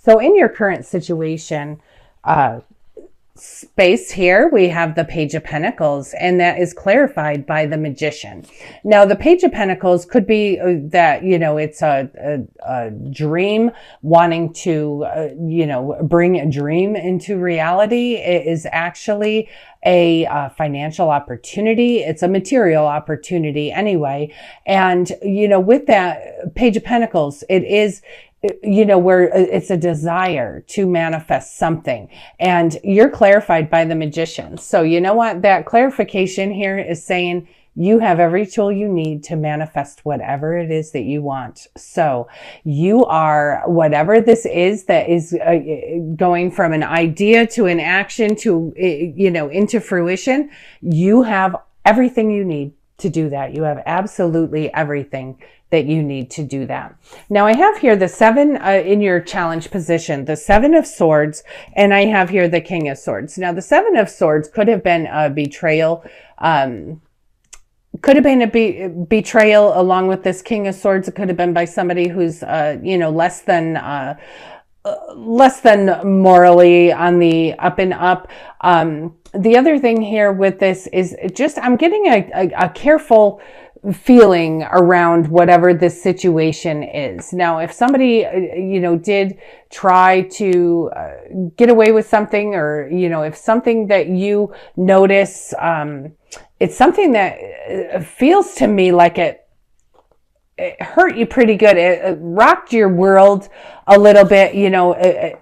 So in your current situation, space here, we have the Page of Pentacles, and that is clarified by the Magician. Now, the Page of Pentacles could be that, it's a dream, wanting to, bring a dream into reality. It is actually a financial opportunity. It's a material opportunity anyway. And, with that Page of Pentacles, it is, where it's a desire to manifest something, and you're clarified by the Magician. So you know what? That clarification here is saying you have every tool you need to manifest whatever it is that you want. So you are, whatever this is that is going from an idea to an action to, into fruition, you have everything you need to do that. You have absolutely everything that you need to do that. Now I have here the 7 in your challenge position, the 7 of Swords, and I have here the King of Swords. Now the 7 of Swords could have been a betrayal, could have been a betrayal along with this King of Swords. It could have been by somebody who's, less than morally on the up and up. The other thing here with this is just, I'm getting a careful feeling around whatever this situation is. Now, if somebody, did try to get away with something, or, if something that you notice, it's something that feels to me like it hurt you pretty good. It rocked your world a little bit,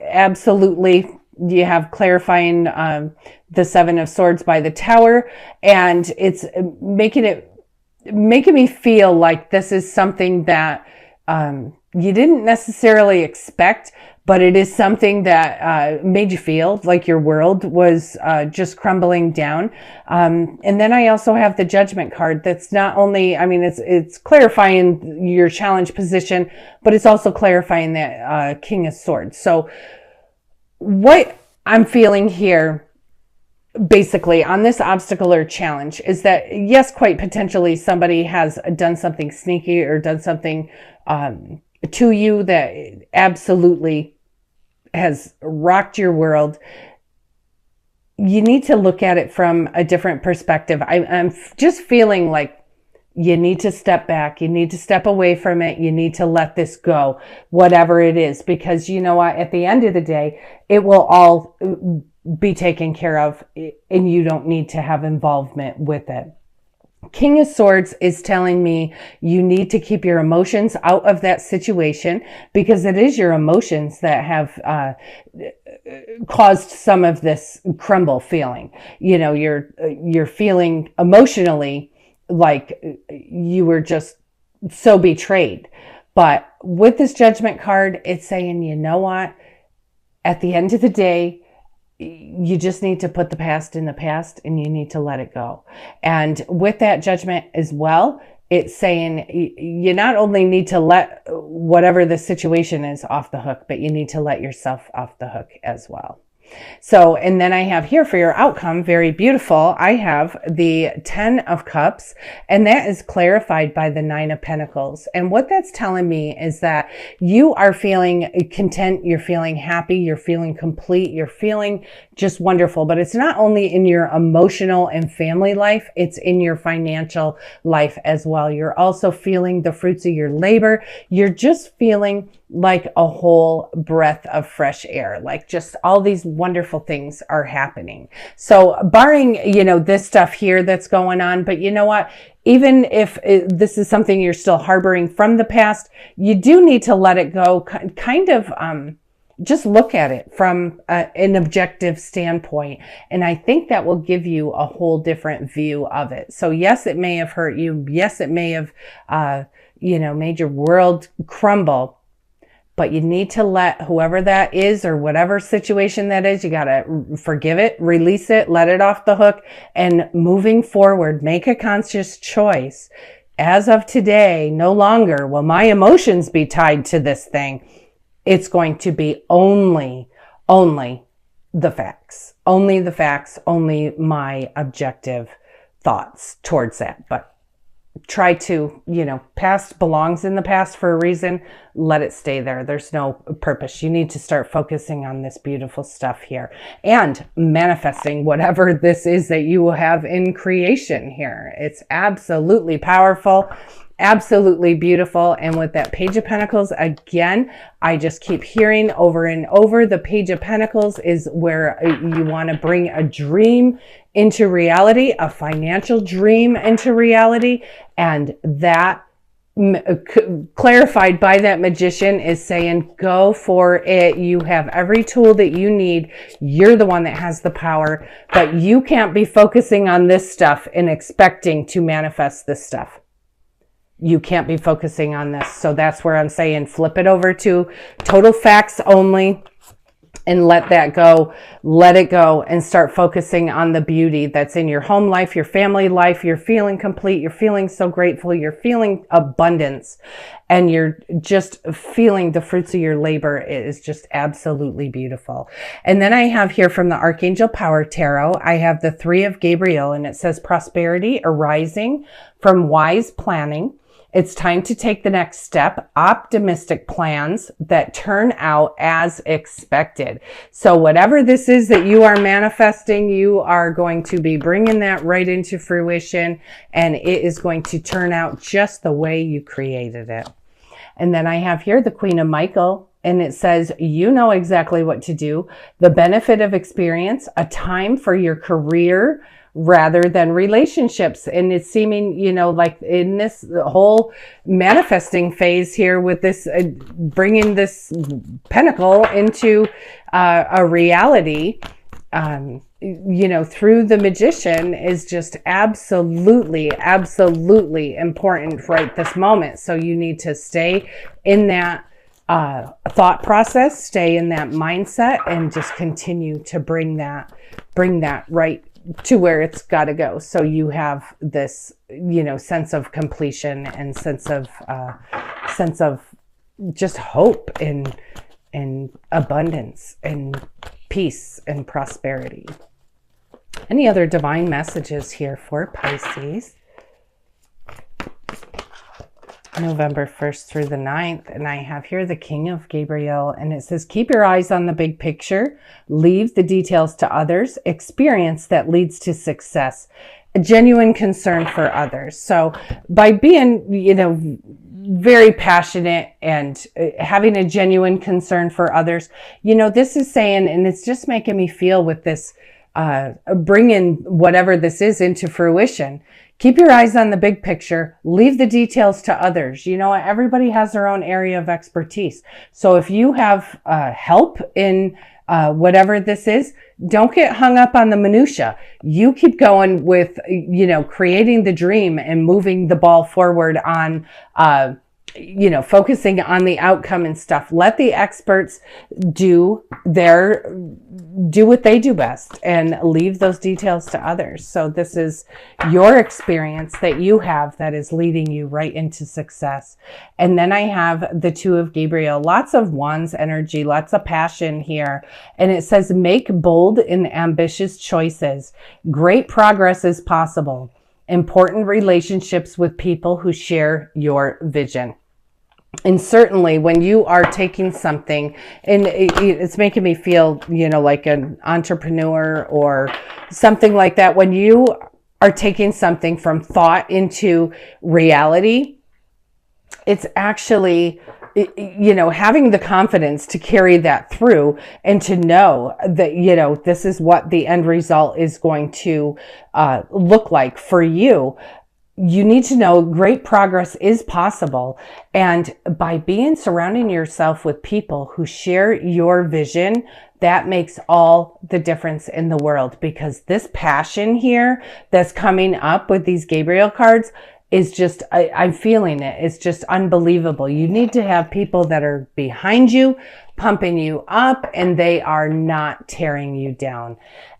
absolutely. You have clarifying the 7 of Swords by the Tower, and it's making me feel like this is something that you didn't necessarily expect, but it is something that made you feel like your world was just crumbling down. And then I also have the Judgment card. That's not only, it's clarifying your challenge position, but it's also clarifying that King of Swords. So what I'm feeling here, basically, on this obstacle or challenge, is that yes, quite potentially somebody has done something sneaky or done something to you that absolutely has rocked your world. You need to look at it from a different perspective. I'm just feeling like you need to step back. You need to step away from it. You need to let this go, whatever it is, because you know what? At the end of the day, it will all be taken care of, and you don't need to have involvement with it. King of Swords is telling me you need to keep your emotions out of that situation, because it is your emotions that have caused some of this crumble feeling. You're feeling emotionally like you were just so betrayed. But with this Judgment card, it's saying, you know what? At the end of the day, you just need to put the past in the past, and you need to let it go. And with that Judgment as well, it's saying you not only need to let whatever the situation is off the hook, but you need to let yourself off the hook as well. So, and then I have here for your outcome, very beautiful, I have the 10 of Cups, and that is clarified by the 9 of Pentacles. And what that's telling me is that you are feeling content, you're feeling happy, you're feeling complete, you're feeling just wonderful. But it's not only in your emotional and family life, it's in your financial life as well. You're also feeling the fruits of your labor. You're just feeling like a whole breath of fresh air, like just all these wonderful things are happening. So barring, this stuff here that's going on, but you know what? Even if this is something you're still harboring from the past, you do need to let it go. Kind of, just look at it from an objective standpoint. And I think that will give you a whole different view of it. So yes, it may have hurt you. Yes, it may have, made your world crumble. But you need to let whoever that is, or whatever situation that is, you got to forgive it, release it, let it off the hook, and moving forward, make a conscious choice. As of today, no longer will my emotions be tied to this thing. It's going to be only the facts, only my objective thoughts towards that. But try to, past belongs in the past for a reason. Let it stay there. There's no purpose. You need to start focusing on this beautiful stuff here and manifesting whatever this is that you will have in creation here. It's absolutely powerful, absolutely beautiful. And with that Page of Pentacles, again, I just keep hearing over and over, the Page of Pentacles is where you want to bring a dream into reality, a financial dream into reality. And that clarified by that magician is saying, go for it. You have every tool that you need. You're the one that has the power, but you can't be focusing on this stuff and expecting to manifest this stuff. You can't be focusing on this. So that's where I'm saying flip it over to total facts only and let that go. Let it go and start focusing on the beauty that's in your home life, your family life. You're feeling complete. You're feeling so grateful. You're feeling abundance and you're just feeling the fruits of your labor. It is just absolutely beautiful. And then I have here from the Archangel Power Tarot, I have the 3 of Gabriel, and it says prosperity arising from wise planning. It's time to take the next step, optimistic plans that turn out as expected. So whatever this is that you are manifesting, you are going to be bringing that right into fruition, and it is going to turn out just the way you created it. And then I have here the Queen of Michael, and it says, you know exactly what to do. The benefit of experience, a time for your career rather than relationships. And it's seeming, like in this whole manifesting phase here with this, bringing this pentacle into a reality, through the magician is just absolutely, absolutely important right this moment. So you need to stay in that thought process, stay in that mindset, and just continue to bring that right to where it's got to go. So you have this, sense of completion and sense of just hope and abundance and peace and prosperity. Any other divine messages here for Pisces? November 1st through the 9th. And I have here the King of Gabriel, and it says, keep your eyes on the big picture, leave the details to others, experience that leads to success, a genuine concern for others. So by being, very passionate and having a genuine concern for others, this is saying, and it's just making me feel with this, bringing whatever this is into fruition. Keep your eyes on the big picture. Leave the details to others. Everybody has their own area of expertise. So if you have help in whatever this is, don't get hung up on the minutia. You keep going with, creating the dream and moving the ball forward on, focusing on the outcome and stuff. Let the experts do what they do best and leave those details to others. So this is your experience that you have that is leading you right into success. And then I have the 2 of Gabriel, lots of wands energy, lots of passion here. And it says, make bold and ambitious choices. Great progress is possible. Important relationships with people who share your vision. And certainly when you are taking something, and it's making me feel, like an entrepreneur or something like that, when you are taking something from thought into reality, it's actually, having the confidence to carry that through and to know that, this is what the end result is going to look like for you. You need to know great progress is possible. And by surrounding yourself with people who share your vision, that makes all the difference in the world, because this passion here that's coming up with these Gabriel cards is just, I'm feeling it. It's just unbelievable. You need to have people that are behind you, pumping you up, and they are not tearing you down.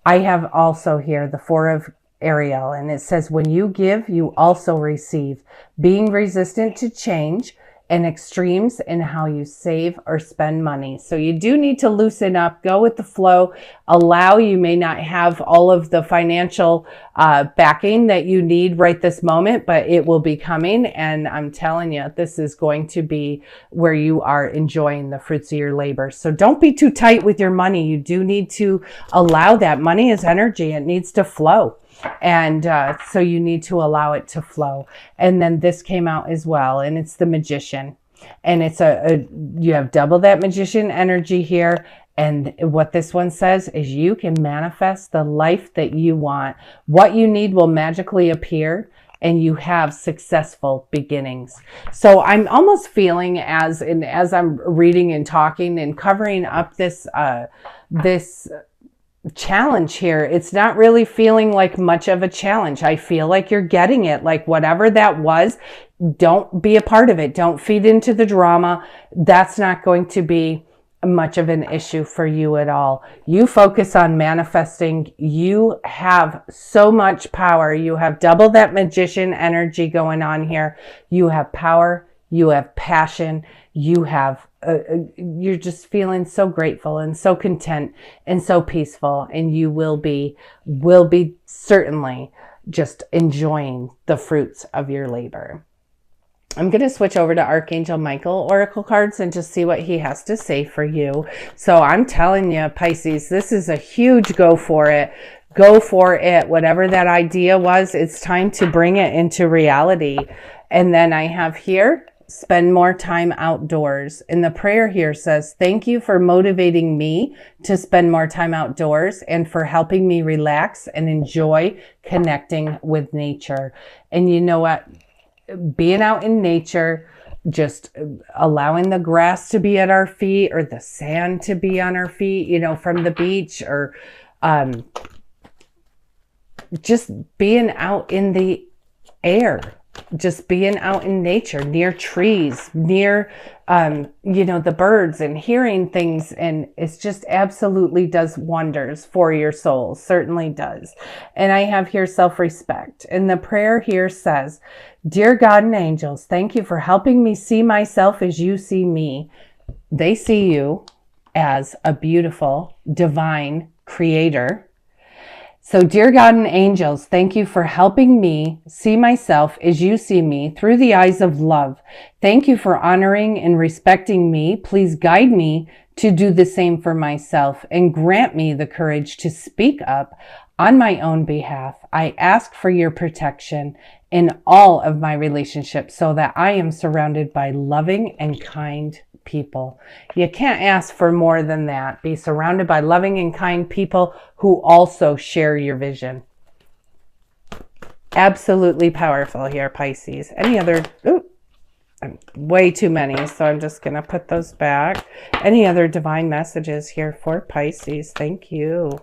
I have also here the 4 of Ariel, and it says, when you give, you also receive. Being resistant to change and extremes in how you save or spend money. So you do need to loosen up, go with the flow, you may not have all of the financial backing that you need right this moment, but it will be coming. And I'm telling you, this is going to be where you are enjoying the fruits of your labor. So don't be too tight with your money. You do need to allow that. Money is energy. It needs to flow. And so you need to allow it to flow. And then this came out as well, and it's the Magician. And it's you have double that Magician energy here. And what this one says is you can manifest the life that you want. What you need will magically appear, and you have successful beginnings. So I'm almost feeling as I'm reading and talking and covering up this challenge here, it's not really feeling like much of a challenge. I feel like you're getting it. Like whatever that was, don't be a part of it. Don't feed into the drama. That's not going to be much of an issue for you at all. You focus on manifesting. You have so much power. You have double that Magician energy going on here. You have power. You have passion. You have you're just feeling so grateful and so content and so peaceful, and you will be certainly just enjoying the fruits of your labor. I'm going to switch over to Archangel Michael Oracle cards and just see what he has to say for you. So I'm telling you, Pisces, this is a huge go for it. Go for it. Whatever that idea was, it's time to bring it into reality. And then I have here, spend more time outdoors. And the prayer here says, thank you for motivating me to spend more time outdoors and for helping me relax and enjoy connecting with nature. And you know what? Being out in nature, just allowing the grass to be at our feet or the sand to be on our feet, you know, from the beach, or just being out in the air. Just being out in nature, near trees, near, you know, the birds, and hearing things. And it's just absolutely does wonders for your soul. Certainly does. And I have here self-respect. And the prayer here says, dear God and angels, thank you for helping me see myself as you see me. They see you as a beautiful, divine creator. So dear God and angels, thank you for helping me see myself as you see me through the eyes of love. Thank you for honoring and respecting me. Please guide me to do the same for myself and grant me the courage to speak up on my own behalf. I ask for your protection in all of my relationships so that I am surrounded by loving and kind people. You can't ask for more than that. Be surrounded by loving and kind people who also share your vision. Absolutely powerful here, Pisces. Any other, way too many, so I'm just going to put those back. Any other divine messages here for Pisces? Thank you.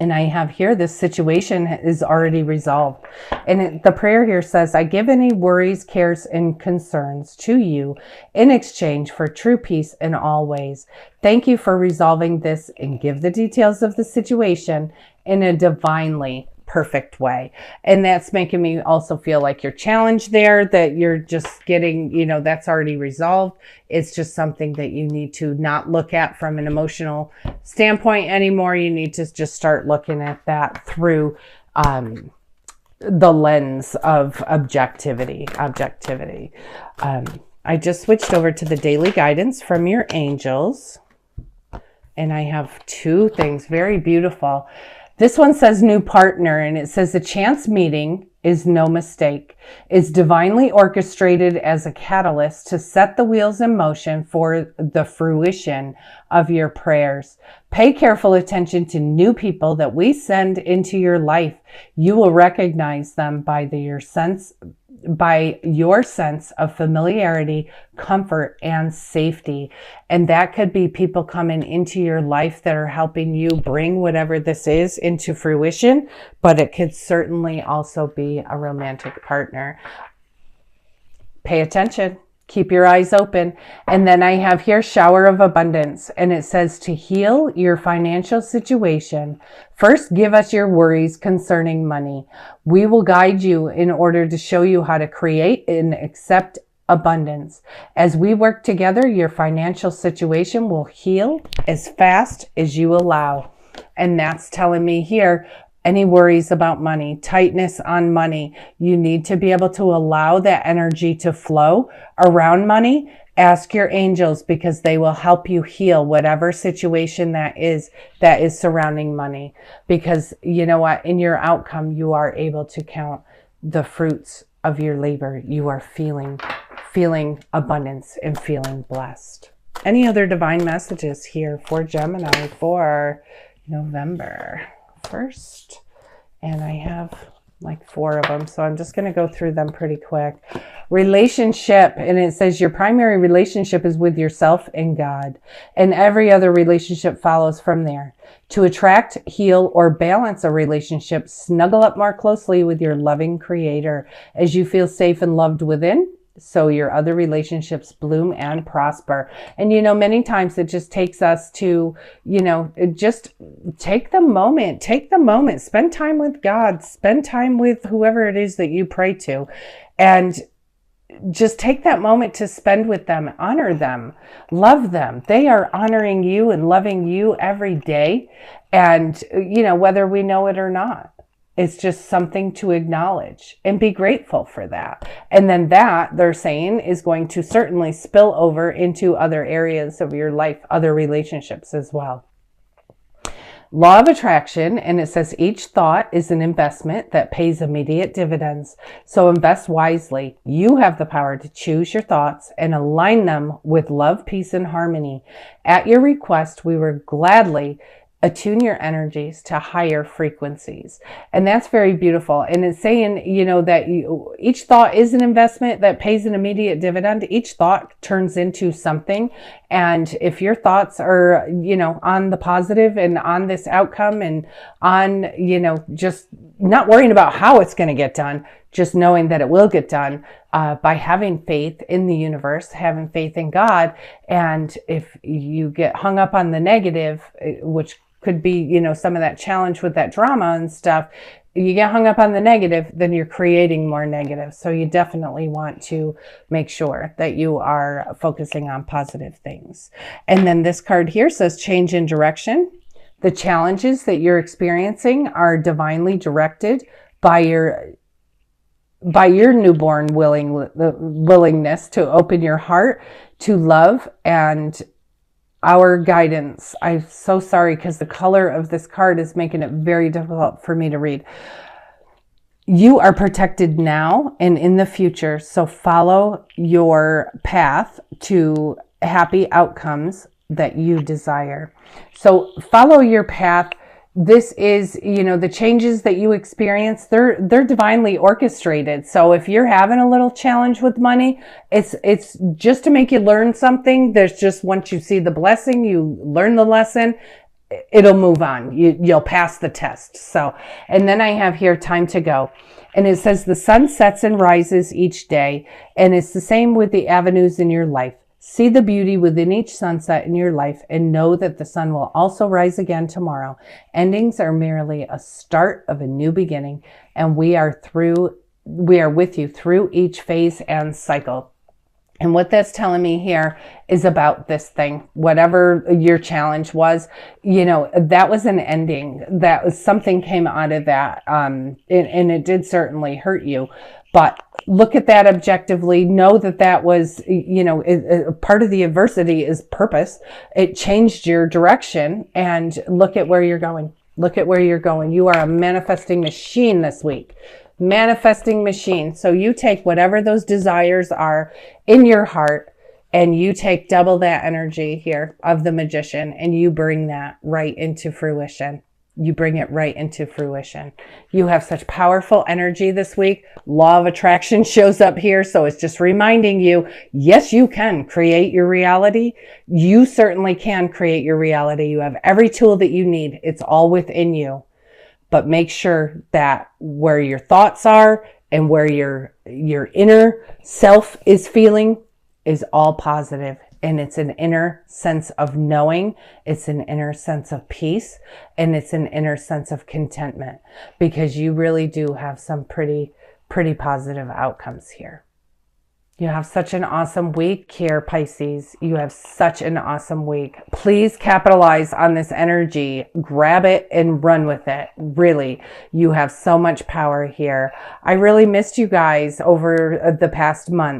And I have here, this situation is already resolved. And the prayer here says, I give any worries, cares, and concerns to you in exchange for true peace in all ways. Thank you for resolving this, and give the details of the situation in a divinely perfect way. And that's making me also feel like you're challenged there, that you're just getting, you know, that's already resolved. It's just something that you need to not look at from an emotional standpoint anymore. You need to just start looking at that through the lens of objectivity. I just switched over to the daily guidance from your angels, and I have two things, very beautiful. This one says new partner, and it says a chance meeting is no mistake. It's divinely orchestrated as a catalyst to set the wheels in motion for the fruition of your prayers. Pay careful attention to new people that we send into your life. You will recognize them by your sense of familiarity, comfort, and safety. And that could be people coming into your life that are helping you bring whatever this is into fruition, but it could certainly also be a romantic partner. Pay attention. Keep your eyes open. And then I have here shower of abundance. And it says to heal your financial situation, first give us your worries concerning money. We will guide you in order to show you how to create and accept abundance. As we work together, your financial situation will heal as fast as you allow. And that's telling me here, any worries about money, tightness on money, you need to be able to allow that energy to flow around money. Ask your angels, because they will help you heal whatever situation that is surrounding money. Because you know what? In your outcome, you are able to count the fruits of your labor. You are feeling abundance and feeling blessed. Any other divine messages here for Gemini for November 1st? And I have like 4 of them, so I'm just going to go through them pretty quick. Relationship, and it says your primary relationship is with yourself and God, and every other relationship follows from there. To attract, heal, or balance a relationship, snuggle up more closely with your loving Creator. As you feel safe and loved within, so your other relationships bloom and prosper. And, many times it just takes us to, just take the moment, spend time with God, spend time with whoever it is that you pray to, and just take that moment to spend with them, honor them, love them. They are honoring you and loving you every day. And, whether we know it or not. It's just something to acknowledge and be grateful for that. And then that, they're saying, is going to certainly spill over into other areas of your life, other relationships as well. Law of attraction, and it says each thought is an investment that pays immediate dividends. So invest wisely. You have the power to choose your thoughts and align them with love, peace, and harmony. At your request, we will gladly attune your energies to higher frequencies. And that's very beautiful. And it's saying, that each thought is an investment that pays an immediate dividend. Each thought turns into something. And if your thoughts are, on the positive and on this outcome and on, just not worrying about how it's going to get done, just knowing that it will get done, by having faith in the universe, having faith in God. And if you get hung up on the negative, which could be, some of that challenge with that drama and stuff, you get hung up on the negative, then you're creating more negative. So you definitely want to make sure that you are focusing on positive things. And then this card here says change in direction. The challenges that you're experiencing are divinely directed by your newborn willingness to open your heart to love and our guidance. I'm so sorry, because the color of this card is making it very difficult for me to read. You are protected now and in the future, so follow your path to happy outcomes that you desire. So follow your path. This is, the changes that you experience, they're divinely orchestrated. So if you're having a little challenge with money, it's just to make you learn something. There's just, once you see the blessing, you learn the lesson, it'll move on. You'll pass the test. So, and then I have here time to go. And it says the sun sets and rises each day. And it's the same with the avenues in your life. See the beauty within each sunset in your life and know that the sun will also rise again tomorrow. Endings are merely a start of a new beginning, and we are with you through each phase and cycle. And what that's telling me here is about this thing, whatever your challenge was, that was an ending. That was something came out of that. And it did certainly hurt you, but look at that objectively. Know that was, part of the adversity is purpose. It changed your direction, and look at where you're going. Look at where you're going. You are a manifesting machine this week. Manifesting machine. So you take whatever those desires are in your heart, and you take double that energy here of the magician, and you bring that right into fruition. You bring it right into fruition. You have such powerful energy this week. Law of attraction shows up here. So it's just reminding you, yes, you can create your reality. You certainly can create your reality. You have every tool that you need. It's all within you. But make sure that where your thoughts are and where your inner self is feeling, is all positive, and it's an inner sense of knowing, it's an inner sense of peace, and it's an inner sense of contentment, because you really do have some pretty positive outcomes here. You have such an awesome week here, Pisces. You have such an awesome week. Please capitalize on this energy. Grab it and run with it. Really, you have so much power here. I really missed you guys over the past month.